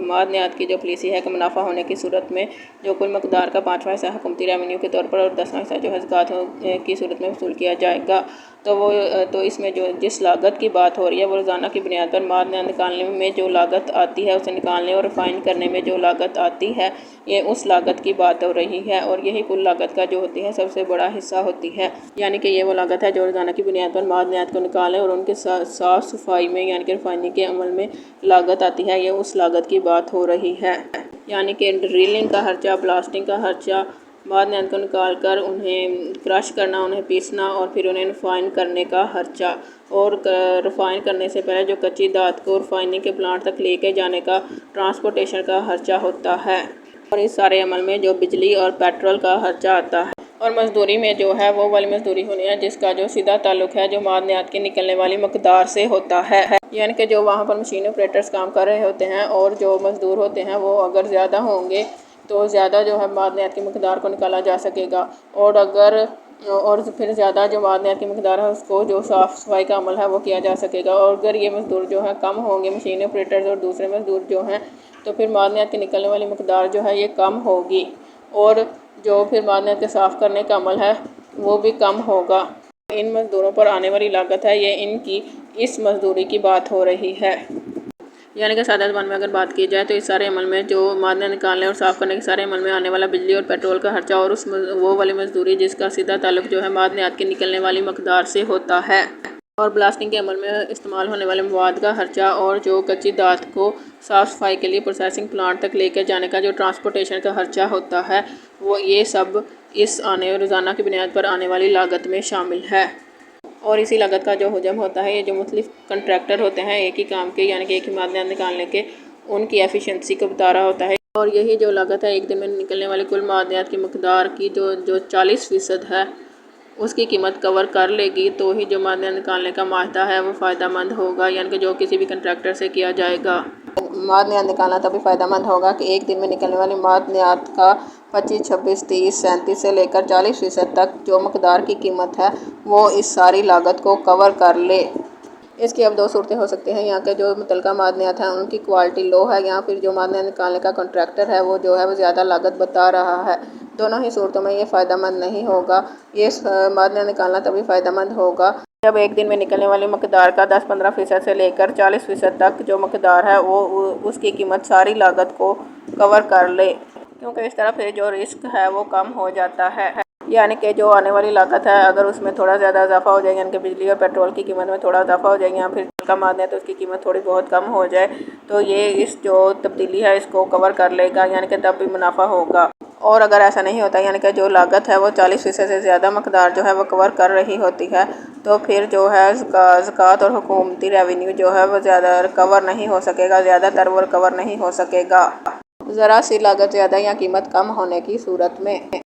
मादनियात की जो पॉलिसी है कि मुनाफा होने की सूरत में जो कुल मकदार का 5वां हिस्सा हुकूमती रेवेन्यू के तौर पर और 10वां हिस्सा जो है ज़कात की सूरत में वसूल किया जाएगा। तो इसमें जो जिस लागत की बात हो रही है वो रोज़ाना की बुनियाद पर मादनियात निकालने में जो लागत आती है उसे निकालने और रिफाइन करने में जो लागत आती है ये उस लागत की बात हो रही है और यही कुल लागत का जो होती है सबसे बड़ा हिस्सा होती है। यानी कि ये वो लागत है जो रोज़ाना की बुनियाद पर मादनियात को निकालें और उनके साफ़ सफाई में यानी कि रिफाइनिंग के अमल में लागत आती है, ये उस लागत की बात हो रही है। यानी कि ड्रिलिंग का खर्चा, ब्लास्टिंग का खर्चा, मादनियात को निकाल कर उन्हें क्रश करना, उन्हें पीसना और फिर उन्हें रिफ़ाइन करने का खर्चा और रिफ़ाइन करने से पहले जो कच्ची धात को रिफाइनिंग के प्लांट तक लेके जाने का ट्रांसपोर्टेशन का खर्चा होता है और इस सारे अमल में जो बिजली और पेट्रोल का खर्चा आता है। और मज़दूरी में जो है वो वाली मज़दूरी होनी है जिसका जो सीधा ताल्लुक़ है जो मादनियात की निकलने वाली मकदार से होता है। यानी कि जो वहाँ पर मशीन ऑपरेटर्स काम कर रहे होते हैं और जो मज़दूर होते हैं वो अगर ज़्यादा होंगे तो ज़्यादा जो है मादनियात की मकदार को निकाला जा सकेगा और फिर ज़्यादा जो मादनियात की मकदार है उसको जो साफ़ सफाई का अमल है वो किया जा सकेगा। और अगर ये मज़दूर जो है कम होंगे, मशीन ऑपरेटर्स और दूसरे मज़दूर जो हैं, तो फिर मादनियात की निकलने वाली मकदार जो है ये कम होगी और जो फिर मादनियात के साफ़ करने का अमल है वो भी कम होगा। इन मज़दूरों पर आने वाली लागत है ये इनकी इस मज़दूरी की बात हो रही है। यानी कि सादा ज़बान में अगर बात की जाए तो इस सारे अमल में जो मादनियात निकालने और साफ़ करने के सारे अमल में आने वाला बिजली और पेट्रोल का खर्चा और वो वाली मज़दूरी जिसका सीधा ताल्लुक़ जो है मादनियात की निकलने वाली मकदार से होता है और ब्लास्टिंग के अमल में इस्तेमाल होने वाले मवाद का खर्चा और जो कच्ची धात को साफ़ सफाई के लिए प्रोसेसिंग प्लांट तक लेकर जाने का जो ट्रांसपोर्टेशन का खर्चा होता है वो ये सब इस रोज़ाना की बुनियाद पर आने वाली लागत में शामिल है। और इसी लागत का जो हजम होता है ये जो मुख्तलिफ कंट्रैक्टर होते हैं एक ही काम के यानी कि एक ही मादनियात निकालने के उनकी एफिशिएंसी को बता रहा होता है और यही जो लागत है एक दिन में निकलने वाली कुल मादनियात की मकदार की जो 40% है उसकी कीमत कवर कर लेगी तो ही जो मादनियात निकालने का माहदा है वो फ़ायदेमंद होगा। यानी कि जो किसी भी कंट्रैक्टर से किया जाएगा मादनियात निकालना तभी फ़ायदेमंद होगा कि एक दिन में निकलने वाली मादनियात का 25, 26, 30, 37 से लेकर 40% तक जो मकदार की कीमत है वो इस सारी लागत को कवर कर ले। इसकी अब दो सूरतें हो सकती हैं, यहाँ के जो मुतलका मादनियात हैं उनकी क्वालिटी लो है या फिर जो मादनियात निकालने का कॉन्ट्रैक्टर है वो जो है वो ज़्यादा लागत बता रहा है। दोनों ही सूरतों में ये फ़ायदेमंद नहीं होगा। ये मादनियात निकालना तभी फ़ायदेमंद होगा जब एक दिन में निकलने वाली मकदार का 10-15% से लेकर 40% तक जो मकदार है वो उसकी कीमत सारी लागत को कवर कर ले, क्योंकि इस तरह फिर जो रिस्क है वो कम हो जाता है। यानी कि जो आने वाली लागत है अगर उसमें थोड़ा ज़्यादा इजाफा हो जाए यानी कि बिजली और पेट्रोल की कीमत में थोड़ा इजाफा हो जाए या फिर कम आदमी है तो उसकी कीमत थोड़ी बहुत कम हो जाए तो ये इस जो तब्दीली है इसको कवर कर लेगा, यानी कि तब भी मुनाफा होगा। और अगर ऐसा नहीं होता यानी कि जो लागत है वो 40% से ज़्यादा मकदार जो है वो कवर कर रही होती है तो फिर जो है ज़कात और हुकूमती रेवेन्यू जो है वो ज़्यादा कवर नहीं हो सकेगा, ज़्यादातर वो कवर नहीं हो सकेगा ज़रा सी लागत ज़्यादा या कीमत कम होने की सूरत में।